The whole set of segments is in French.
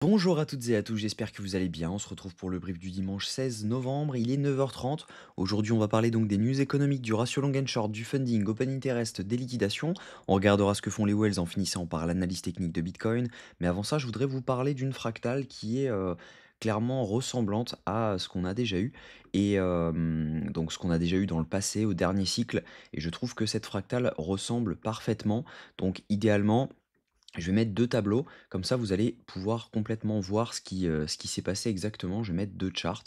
Bonjour à toutes et à tous, j'espère que vous allez bien. On se retrouve pour le brief du dimanche 16 novembre, il est 9h30. Aujourd'hui, on va parler donc des news économiques, du ratio long and short, du funding, open interest, des liquidations. On regardera ce que font les whales en finissant par l'analyse technique de Bitcoin. Mais avant ça, je voudrais vous parler d'une fractale qui est clairement ressemblante à ce qu'on a déjà eu. Et donc ce qu'on a déjà eu dans le passé, au dernier cycle. Et je trouve que cette fractale ressemble parfaitement. Donc idéalement, je vais mettre 2 tableaux, comme ça vous allez pouvoir complètement voir ce qui s'est passé exactement. Je vais mettre 2 charts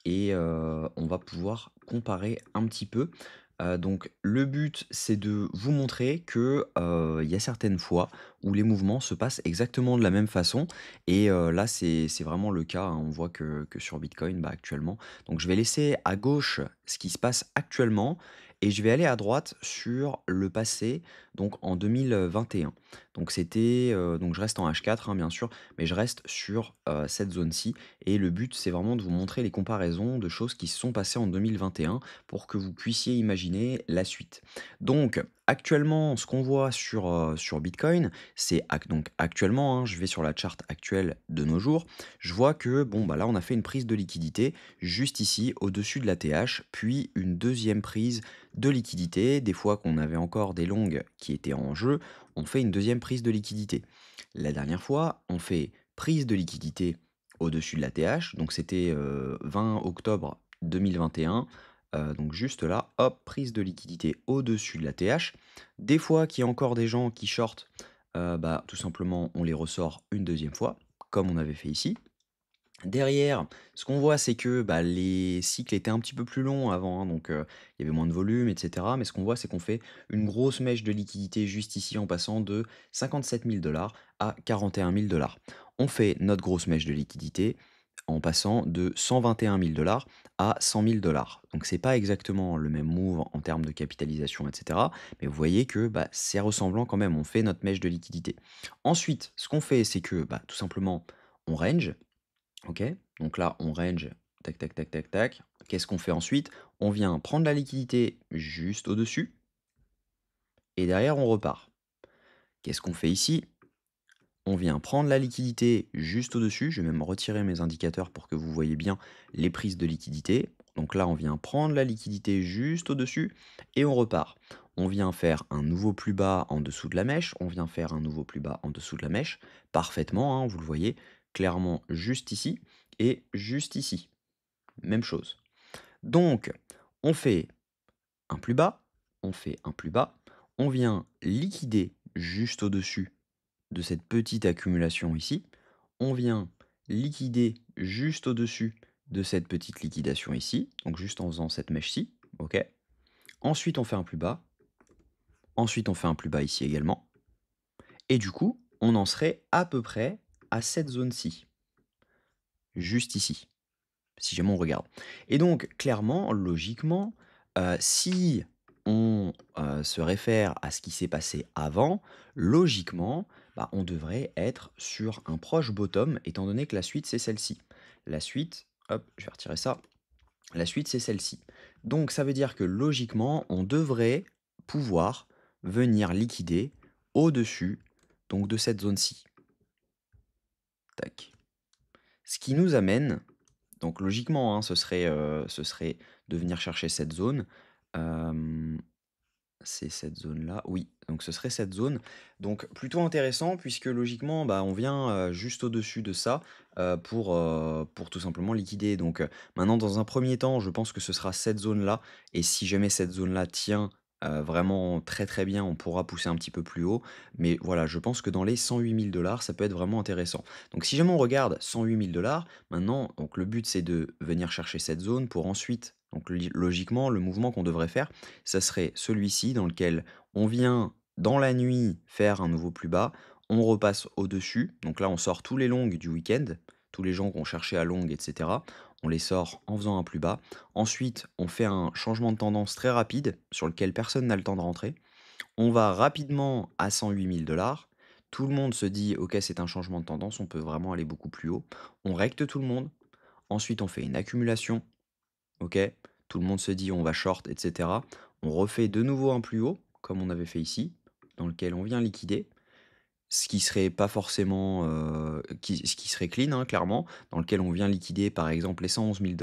et on va pouvoir comparer un petit peu. Donc le but, c'est de vous montrer que, il y a certaines fois où les mouvements se passent exactement de la même façon et là c'est vraiment le cas, hein. On voit que sur Bitcoin, bah, actuellement. Donc je vais laisser à gauche ce qui se passe actuellement et je vais aller à droite sur le passé, donc en 2021. Donc c'était, donc je reste en H4, hein, bien sûr, mais je reste sur, cette zone-ci et le but, c'est vraiment de vous montrer les comparaisons de choses qui se sont passées en 2021 pour que vous puissiez imaginer la suite. Donc actuellement, ce qu'on voit sur Bitcoin, c'est donc actuellement, hein, je vais sur la charte actuelle de nos jours, je vois que, bon, bah, là, on a fait une prise de liquidité juste ici, au-dessus de la TH, puis une deuxième prise de liquidité. Des fois qu'on avait encore des longues qui étaient en jeu, on fait une deuxième prise de liquidité. La dernière fois, on fait prise de liquidité au-dessus de la TH, donc c'était 20 octobre 2021, donc juste là, hop, prise de liquidité au-dessus de la TH. Des fois qu'il y a encore des gens qui shortent, bah, tout simplement on les ressort une deuxième fois, comme on avait fait ici. Derrière, ce qu'on voit, c'est que, bah, les cycles étaient un petit peu plus longs avant, hein, donc il y avait moins de volume et cetera. Mais ce qu'on voit, c'est qu'on fait une grosse mèche de liquidité juste ici en passant de 57 000 $ à 41 000 $. On fait notre grosse mèche de liquidité en passant de 121 000 $ à 100 000 $. Donc c'est pas exactement le même move en termes de capitalisation et cetera, mais vous voyez que, bah, c'est ressemblant quand même, on fait notre mèche de liquidité. Ensuite, ce qu'on fait, c'est que, bah, tout simplement, on range. OK, donc là, on range, tac, tac, tac, tac, tac. Qu'est-ce qu'on fait ensuite? On vient prendre la liquidité juste au-dessus et derrière, on repart. Qu'est-ce qu'on fait ici? On vient prendre la liquidité juste au-dessus. Je vais même retirer mes indicateurs pour que vous voyez bien les prises de liquidité. Donc là, on vient prendre la liquidité juste au-dessus et on repart. On vient faire un nouveau plus bas en dessous de la mèche. On vient faire un nouveau plus bas en dessous de la mèche. Parfaitement, hein, vous le voyez clairement juste ici et juste ici. Même chose. Donc, on fait un plus bas, on fait un plus bas, on vient liquider juste au-dessus de cette petite accumulation ici, on vient liquider juste au-dessus de cette petite liquidation ici, donc juste en faisant cette mèche-ci, ok. Ensuite, on fait un plus bas, ensuite on fait un plus bas ici également, et du coup, on en serait à peu près à cette zone-ci, juste ici, si jamais on regarde. Et donc, clairement, logiquement, si on se réfère à ce qui s'est passé avant, logiquement, bah, on devrait être sur un proche bottom, étant donné que la suite, c'est celle-ci. La suite, hop, je vais retirer ça. La suite, c'est celle-ci. Donc, ça veut dire que logiquement, on devrait pouvoir venir liquider au-dessus donc de cette zone-ci. Tac. Ce qui nous amène donc logiquement, hein, ce serait de venir chercher cette zone. Hem, c'est cette zone-là, oui, donc ce serait cette zone. Donc plutôt intéressant puisque logiquement, bah, on vient, juste au-dessus de ça, pour tout simplement liquider. Donc, maintenant dans un premier temps, je pense que ce sera cette zone-là et si jamais cette zone-là tient, vraiment très, très bien, on pourra pousser un petit peu plus haut. Mais voilà, je pense que dans les 108 000 $, ça peut être vraiment intéressant. Donc si jamais on regarde 108 000 $, maintenant, donc le but c'est de venir chercher cette zone pour ensuite, donc logiquement, le mouvement qu'on devrait faire, ça serait celui-ci dans lequel on vient dans la nuit faire un nouveau plus bas, on repasse au-dessus, donc là on sort tous les longs du week-end, tous les gens qui ont cherché à long, etc. On les sort en faisant un plus bas. Ensuite, on fait un changement de tendance très rapide sur lequel personne n'a le temps de rentrer. On va rapidement à 108 000 $. Tout le monde se dit, ok, c'est un changement de tendance, on peut vraiment aller beaucoup plus haut. On recte tout le monde. Ensuite, on fait une accumulation. OK, tout le monde se dit: «On va short» et cetera. On refait de nouveau un plus haut, comme on avait fait ici, dans lequel on vient liquider Ce qui serait pas forcément, ce qui serait clean, hein, clairement, dans lequel on vient liquider, par exemple, les 111 000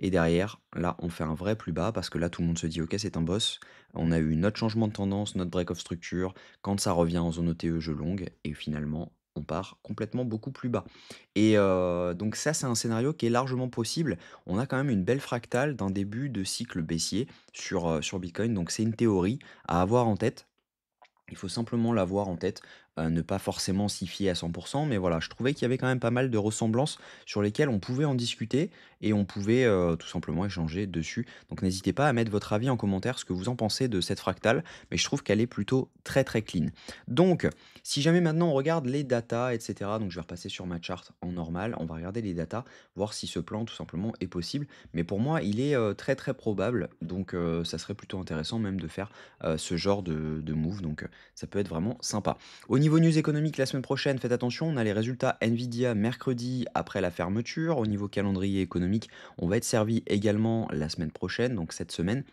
et derrière, là, on fait un vrai plus bas parce que là, tout le monde se dit: «OK, c'est un boss». On a eu notre changement de tendance, notre break of structure, quand ça revient en zone OTE jeu longue et finalement, on part complètement beaucoup plus bas et donc ça, c'est un scénario qui est largement possible. On a quand même une belle fractale d'un début de cycle baissier sur Bitcoin, donc c'est une théorie à avoir en tête. Il faut simplement l'avoir en tête, ne pas forcément s'y fier à 100, mais voilà, je trouvais qu'il y avait quand même pas mal de ressemblances sur lesquelles on pouvait en discuter et on pouvait, tout simplement échanger dessus. Donc n'hésitez pas à mettre votre avis en commentaire, ce que vous en pensez de cette fractale, mais je trouve qu'elle est plutôt très, très clean. Donc, si jamais maintenant on regarde les datas et cetera, donc je vais repasser sur ma charte en normal, on va regarder les datas, voir si ce plan tout simplement est possible. Mais pour moi, il est, très, très probable, donc ça serait plutôt intéressant même de faire, ce genre de move, donc ça peut être vraiment sympa. Au niveau news économique, la semaine prochaine, faites attention, on a les résultats Nvidia mercredi après la fermeture. Au niveau calendrier économique, on va être servi également la semaine prochaine, donc cette semaine.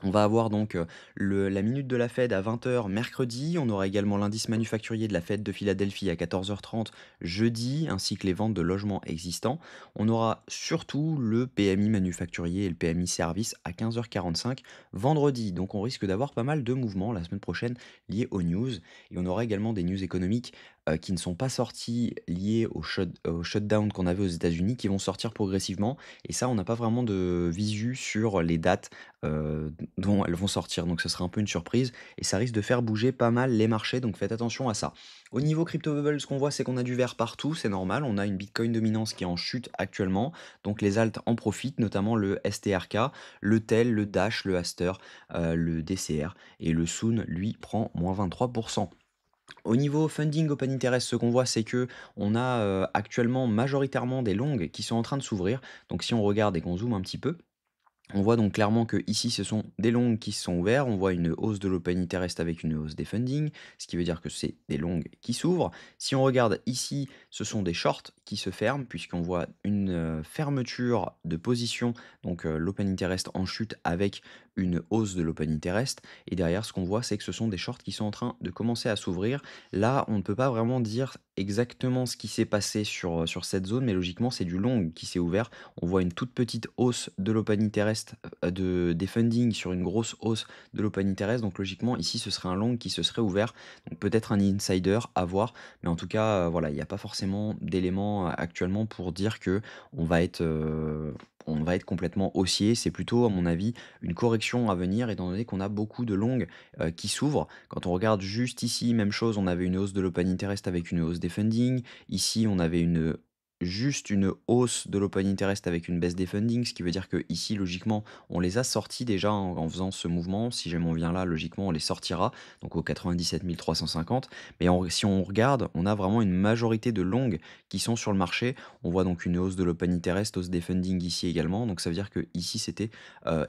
On va avoir donc la minute de la Fed à 20 h mercredi. On aura également l'indice manufacturier de la Fed de Philadelphie à 14 h 30 jeudi, ainsi que les ventes de logements existants. On aura surtout le PMI manufacturier et le PMI service à 15 h 45 vendredi. Donc on risque d'avoir pas mal de mouvements la semaine prochaine liés aux news. Et on aura également des news économiques qui ne sont pas sorties liées au shutdown qu'on avait aux États-Unis, qui vont sortir progressivement. Et ça, on n'a pas vraiment de visu sur les dates dont elles vont sortir. Donc ce sera un peu une surprise et ça risque de faire bouger pas mal les marchés, donc faites attention à ça. Au niveau crypto bubble, ce qu'on voit, c'est qu'on a du vert partout, c'est normal. On a une Bitcoin dominance qui est en chute actuellement, donc les alts en profitent, notamment le STRK, le TEL, le Dash, le Aster, le DCR et le Soon, lui, prend moins 23%. Au niveau funding open interest, ce qu'on voit, c'est que on a actuellement majoritairement des longues qui sont en train de s'ouvrir. Donc si on regarde et qu'on zoome un petit peu, on voit donc clairement que ici, ce sont des longues qui se sont ouverts. On voit une hausse de l'open interest avec une hausse des funding, ce qui veut dire que c'est des longues qui s'ouvrent. Si on regarde ici, ce sont des shorts qui se ferment, puisqu'on voit une fermeture de position, donc l'open interest en chute avec une hausse de l'open interest. Et derrière, ce qu'on voit, c'est que ce sont des shorts qui sont en train de commencer à s'ouvrir. Là, on ne peut pas vraiment dire exactement ce qui s'est passé sur cette zone, mais logiquement, c'est du long qui s'est ouvert. On voit une toute petite hausse de l'open interest, des funding sur une grosse hausse de l'open interest. Donc logiquement, ici, ce serait un long qui se serait ouvert. Donc peut-être un insider à voir. Mais en tout cas, voilà, il n'y a pas forcément d'éléments actuellement pour dire que on va être, on va être complètement haussier. C'est plutôt, à mon avis, une correction à venir, étant donné qu'on a beaucoup de longues qui s'ouvrent. Quand on regarde juste ici, même chose, on avait une hausse de l'open interest avec une hausse des funding. Ici, on avait juste une hausse de l'open interest avec une baisse des fundings, ce qui veut dire que ici, logiquement, on les a sortis déjà en faisant ce mouvement. Si jamais on vient là, logiquement, on les sortira, donc au 97 350. Mais si on regarde, on a vraiment une majorité de longues qui sont sur le marché. On voit donc une hausse de l'open interest, hausse des fundings ici également. Donc ça veut dire que ici, c'était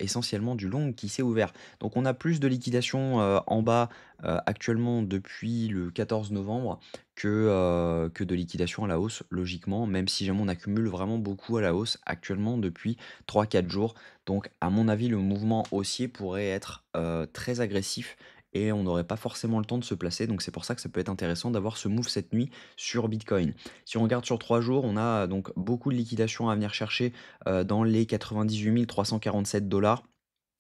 essentiellement du long qui s'est ouvert. Donc on a plus de liquidation en bas actuellement depuis le 14 novembre que de liquidation à la hausse, logiquement, même si jamais on accumule vraiment beaucoup à la hausse actuellement depuis 3 4 jours. Donc, à mon avis, le mouvement haussier pourrait être très agressif et on n'aurait pas forcément le temps de se placer. Donc, c'est pour ça que ça peut être intéressant d'avoir ce move cette nuit sur Bitcoin. Si on regarde sur 3 jours, on a donc beaucoup de liquidations à venir chercher dans les 98 347 dollars.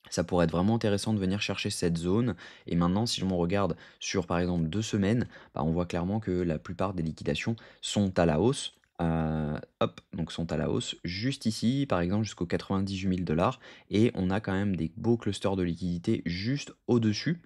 Ça pourrait être vraiment intéressant de venir chercher cette zone. Et maintenant, si on regarde sur par exemple 2 semaines, bah, on voit clairement que la plupart des liquidations sont à la hausse. Hop, donc sont à la hausse juste ici, par exemple jusqu'aux 98 000 dollars. Et on a quand même des beaux clusters de liquidité juste au-dessus.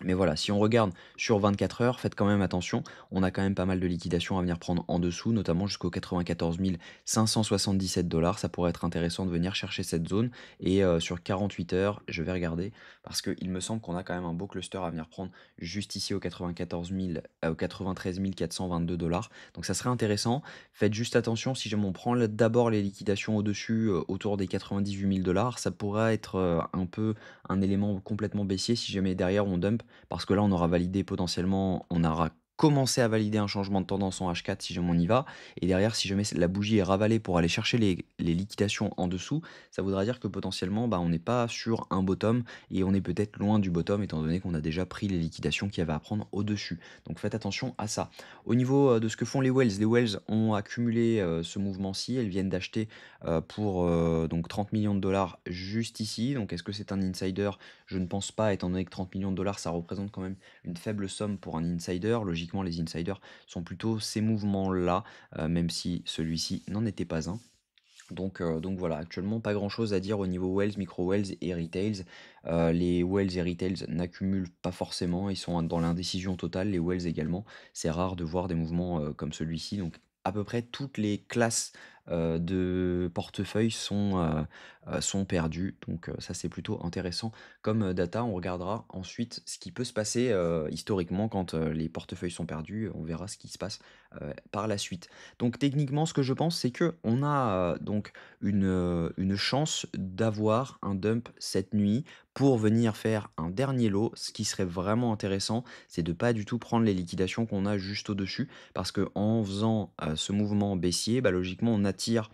Mais voilà, si on regarde sur 24 heures, faites quand même attention. On a quand même pas mal de liquidations à venir prendre en dessous, notamment jusqu'aux 94 577 dollars. Ça pourrait être intéressant de venir chercher cette zone. Et sur 48 heures, je vais regarder parce qu'il me semble qu'on a quand même un beau cluster à venir prendre juste ici aux 94 000, aux 93 422 dollars. Donc ça serait intéressant. Faites juste attention, si jamais on prend d'abord les liquidations au-dessus, autour des 98 000 dollars, ça pourrait être un peu un élément complètement baissier si jamais derrière on dump parce que là, on aura validé potentiellement, on aura commencer à valider un changement de tendance en H4 si jamais on y va. Et derrière, si jamais la bougie est ravalée pour aller chercher les liquidations en dessous, ça voudra dire que potentiellement, bah, on n'est pas sur un bottom et on est peut-être loin du bottom étant donné qu'on a déjà pris les liquidations qu'il y avait à prendre au-dessus. Donc faites attention à ça. Au niveau de ce que font les Wells ont accumulé ce mouvement-ci. Elles viennent d'acheter pour donc 30 millions de dollars juste ici. Donc est-ce que c'est un insider? Je ne pense pas, étant donné que 30 millions de dollars, ça représente quand même une faible somme pour un insider. Logiquement, les insiders sont plutôt ces mouvements-là, même si celui-ci n'en était pas un. Donc voilà, actuellement pas grand chose à dire au niveau Wells, micro Wells et Retails. Les Wells et Retails n'accumulent pas forcément, ils sont dans l'indécision totale, les Wells également. C'est rare de voir des mouvements comme celui-ci. Donc à peu près toutes les classes de portefeuille sont perdues. Donc ça c'est plutôt intéressant comme data. On regardera ensuite ce qui peut se passer historiquement quand les portefeuilles sont perdus. On verra ce qui se passe par la suite. Donc techniquement, ce que je pense, c'est que on a, donc une chance d'avoir un dump cette nuit pour venir faire un dernier lot. Ce qui serait vraiment intéressant, c'est de pas du tout prendre les liquidations qu'on a juste au-dessus parce qu'en faisant, ce mouvement baissier, bah, logiquement, on attire,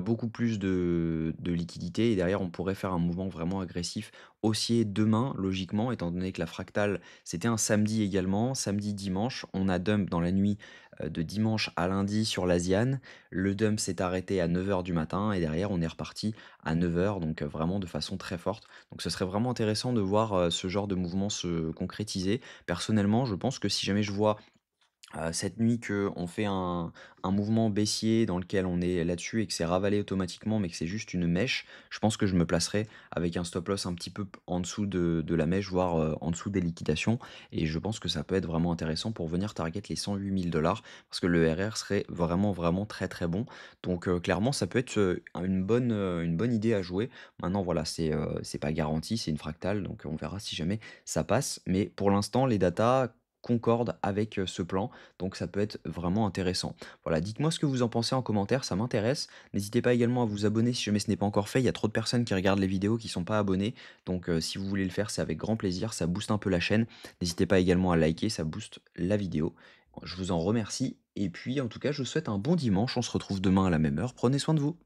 beaucoup plus de liquidités et derrière, on pourrait faire un mouvement vraiment agressif haussier demain, logiquement, étant donné que la fractale, c'était un samedi également. Samedi, dimanche, on a dump dans la nuit de dimanche à lundi sur l'Asian. Le dump s'est arrêté à 9 heures du matin et derrière on est reparti à 9 heures, donc vraiment de façon très forte. Donc ce serait vraiment intéressant de voir ce genre de mouvement se concrétiser. Personnellement, je pense que si jamais je vois cette nuit qu'on fait un mouvement baissier dans lequel on est là-dessus et que c'est ravalé automatiquement, mais que c'est juste une mèche, je pense que je me placerai avec un stop loss un petit peu en dessous de la mèche, voire en dessous des liquidations. Et je pense que ça peut être vraiment intéressant pour venir target les 108 000 dollars, parce que le RR serait vraiment, vraiment très, très bon. Donc clairement, ça peut être une bonne idée à jouer. Maintenant, voilà, c'est pas garanti, c'est une fractale, donc on verra si jamais ça passe. Mais pour l'instant, les datas concordent avec ce plan. Donc ça peut être vraiment intéressant. Voilà, dites-moi ce que vous en pensez en commentaire, ça m'intéresse. N'hésitez pas également à vous abonner si jamais ce n'est pas encore fait. Il y a trop de personnes qui regardent les vidéos qui sont pas abonnées. Donc si vous voulez le faire, c'est avec grand plaisir. Ça booste un peu la chaîne. N'hésitez pas également à liker, ça booste la vidéo. Je vous en remercie. Et puis en tout cas, je vous souhaite un bon dimanche. On se retrouve demain à la même heure. Prenez soin de vous.